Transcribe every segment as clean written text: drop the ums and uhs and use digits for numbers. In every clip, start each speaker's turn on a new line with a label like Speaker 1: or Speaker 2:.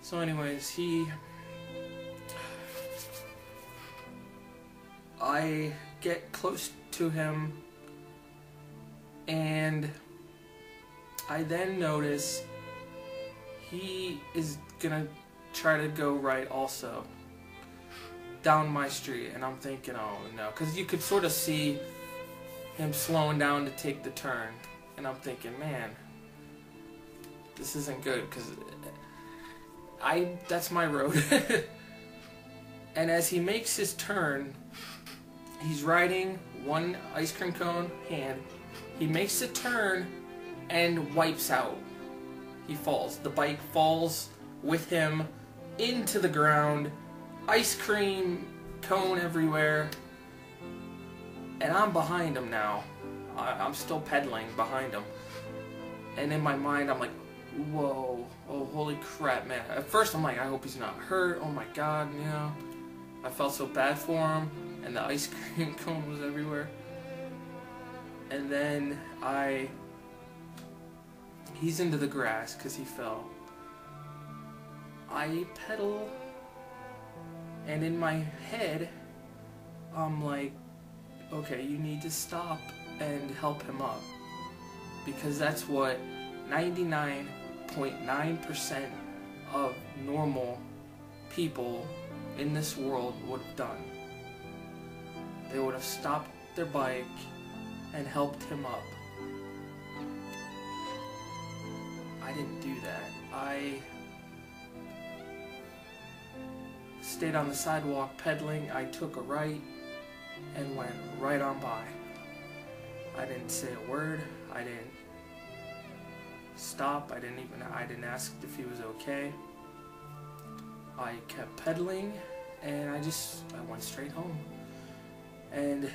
Speaker 1: So anyways, I get close to him, and I then notice he is gonna try to go right also down my street, and I'm thinking, oh no, because you could sort of see him slowing down to take the turn, and I'm thinking, man, this isn't good, because that's my road. And as he makes his turn, he's riding one ice cream cone hand, he makes a turn and wipes out. He falls. The bike falls with him into the ground, ice cream cone everywhere, and I'm behind him now. I'm still pedaling behind him, and in my mind I'm like, whoa, oh holy crap, man. At first I'm like, I hope he's not hurt, oh my god, you know. I felt so bad for him, and the ice cream cone was everywhere. And then he's into the grass because he fell. I pedal, and in my head, I'm like, okay, you need to stop and help him up. Because that's what 99.9% of normal people in this world would have done. They would have stopped their bike and helped him up. I didn't do that. I stayed on the sidewalk pedaling. I took a right and went right on by. I didn't say a word. I didn't stop. I didn't ask if he was okay. I kept pedaling, and I went straight home. And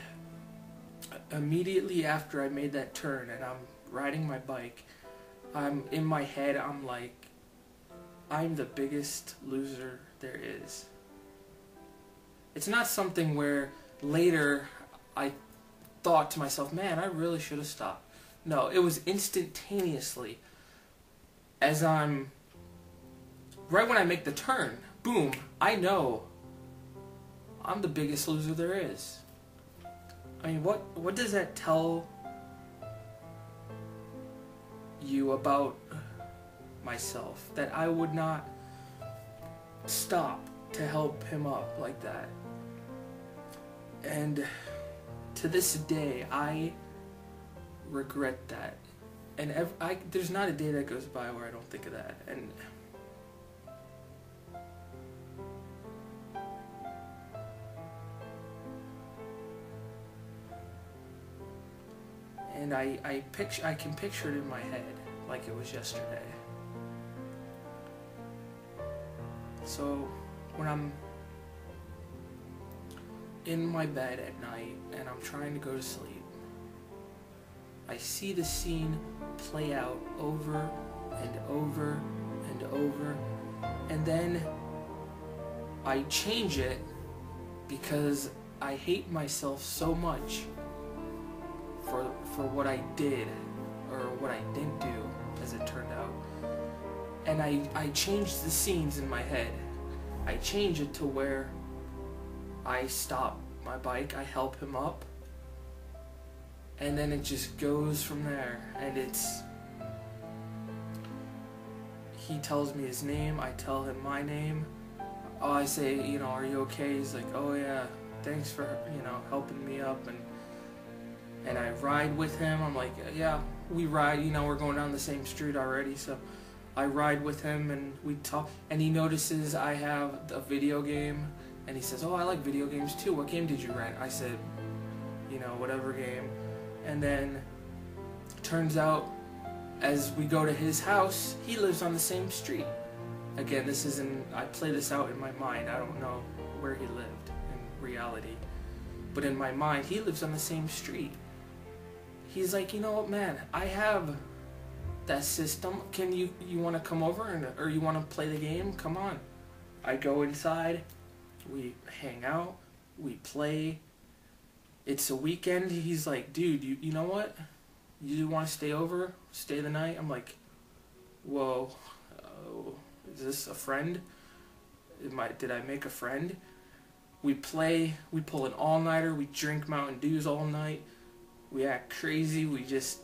Speaker 1: immediately after I made that turn and I'm riding my bike, I'm in my head, I'm like, I'm the biggest loser there is. It's not something where later I thought to myself, man, I really should have stopped. No, it was instantaneously. As right when I make the turn, boom, I know I'm the biggest loser there is. I mean, what does that tell you about myself? That I would not stop to help him up like that. And to this day, I regret that. And there's not a day that goes by where I don't think of that. And I can picture it in my head like it was yesterday. So when I'm in my bed at night and I'm trying to go to sleep, I see the scene play out over and over and over, and then I change it because I hate myself so much for what I did, or what I didn't do, as it turned out. And I changed the scenes in my head. I change it to where I stop my bike, I help him up, and then it just goes from there. And he tells me his name, I tell him my name. Oh, I say, you know, are you okay? He's like, oh yeah, thanks for, you know, helping me up. And I ride with him. I'm like, yeah, we ride, you know, we're going down the same street already, so I ride with him and we talk. And he notices I have a video game, and he says, oh, I like video games too. What game did you rent? I said, you know, whatever game. And then turns out, as we go to his house, he lives on the same street. Again, I play this out in my mind. I don't know where he lived in reality. But in my mind, he lives on the same street. He's like, you know what, man, I have that system. Can you want to come over or you want to play the game? Come on. I go inside. We hang out. We play. It's a weekend. He's like, dude, you know what? You want to stay over? Stay the night? I'm like, whoa. Is this a friend? Did I make a friend? We play, we pull an all-nighter, we drink Mountain Dews all night, we act crazy, we just...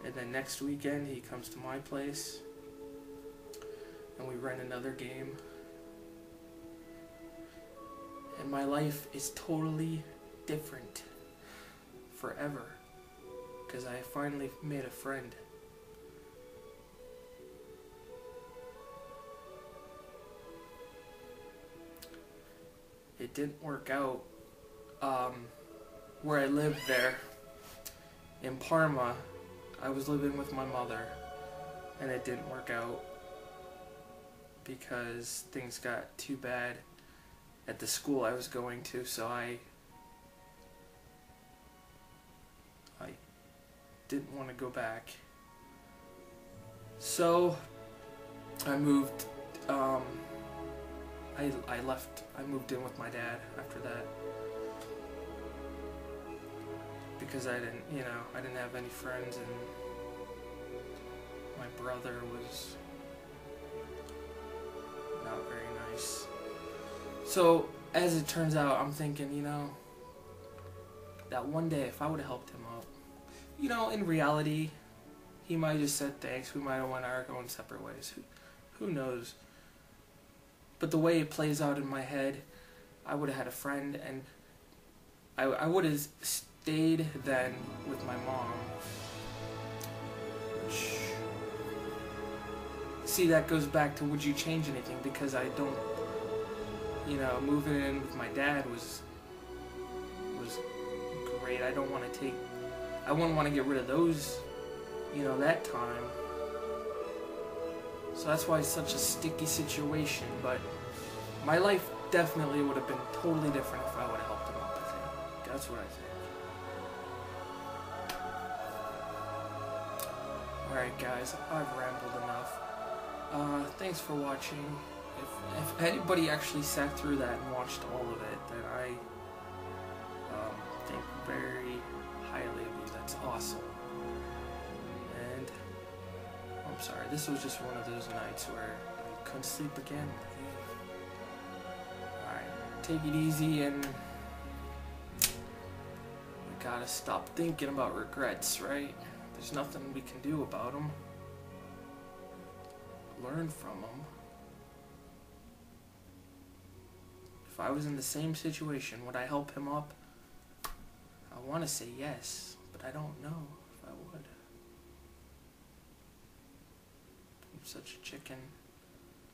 Speaker 1: And then next weekend he comes to my place and we rent another game. And my life is totally different forever because I finally made a friend. It didn't work out where I lived there in Parma. I was living with my mother and it didn't work out because things got too bad at the school I was going to, so I didn't want to go back. So I moved, I moved in with my dad after that because I didn't have any friends, and my brother was not very nice. So as it turns out, I'm thinking, that one day if I would have helped him up, in reality, he might have just said thanks. We might have went our own separate ways. Who knows? But the way it plays out in my head, I would have had a friend, and I would have stayed then with my mom. See, that goes back to would you change anything? Because I don't, moving in with my dad was great. I wouldn't want to get rid of those, that time. So that's why it's such a sticky situation, but my life definitely would have been totally different if I would have helped him up, I think. That's what I think. Alright guys, I've rambled enough. Thanks for watching. If anybody actually sat through that and watched all of it, then I think very highly of you. That's awesome. And I'm sorry, this was just one of those nights where I couldn't sleep again. Alright, take it easy, and we gotta stop thinking about regrets, right? There's nothing we can do about them. Learn from them. If I was in the same situation, would I help him up? I want to say yes, but I don't know if I would. I'm such a chicken.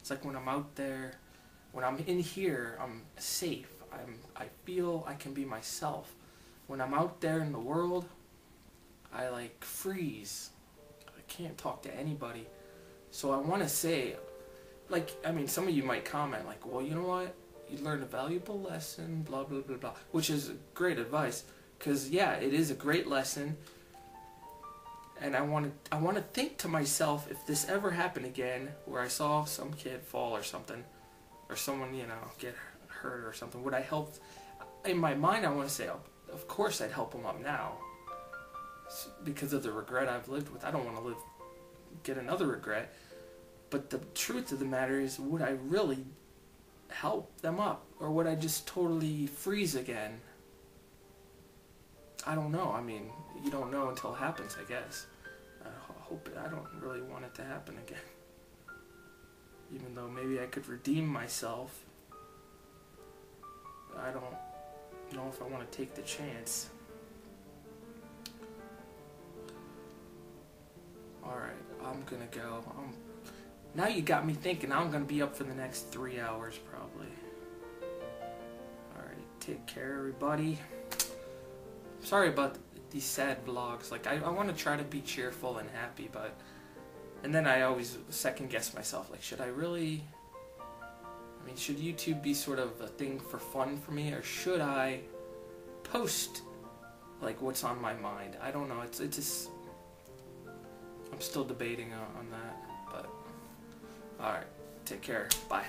Speaker 1: It's like when I'm out there, when I'm in here, I'm safe. I feel I can be myself. When I'm out there in the world, I freeze. I can't talk to anybody. So I want to say, some of you might comment well, you know what? You learned a valuable lesson, blah, blah, blah, blah, which is great advice. Because, yeah, it is a great lesson. And I want to think to myself, if this ever happened again, where I saw some kid fall or something, or someone, get hurt or something, would I help? In my mind, I want to say, of course I'd help them up now. Because of the regret I've lived with. I don't want to get another regret. But the truth of the matter is, would I really help them up? Or would I just totally freeze again? I don't know. I mean, you don't know until it happens, I guess. I don't really want it to happen again. Even though maybe I could redeem myself, I don't know if I want to take the chance. Alright, I'm gonna go. Now you got me thinking. I'm gonna be up for the next 3 hours probably. Alright, take care everybody. Sorry about these sad vlogs. I want to try to be cheerful and happy, and then I always second guess myself. Should I really? Should YouTube be sort of a thing for fun for me, or should I post what's on my mind? I don't know. It's just I'm still debating on that. But alright, take care. Bye.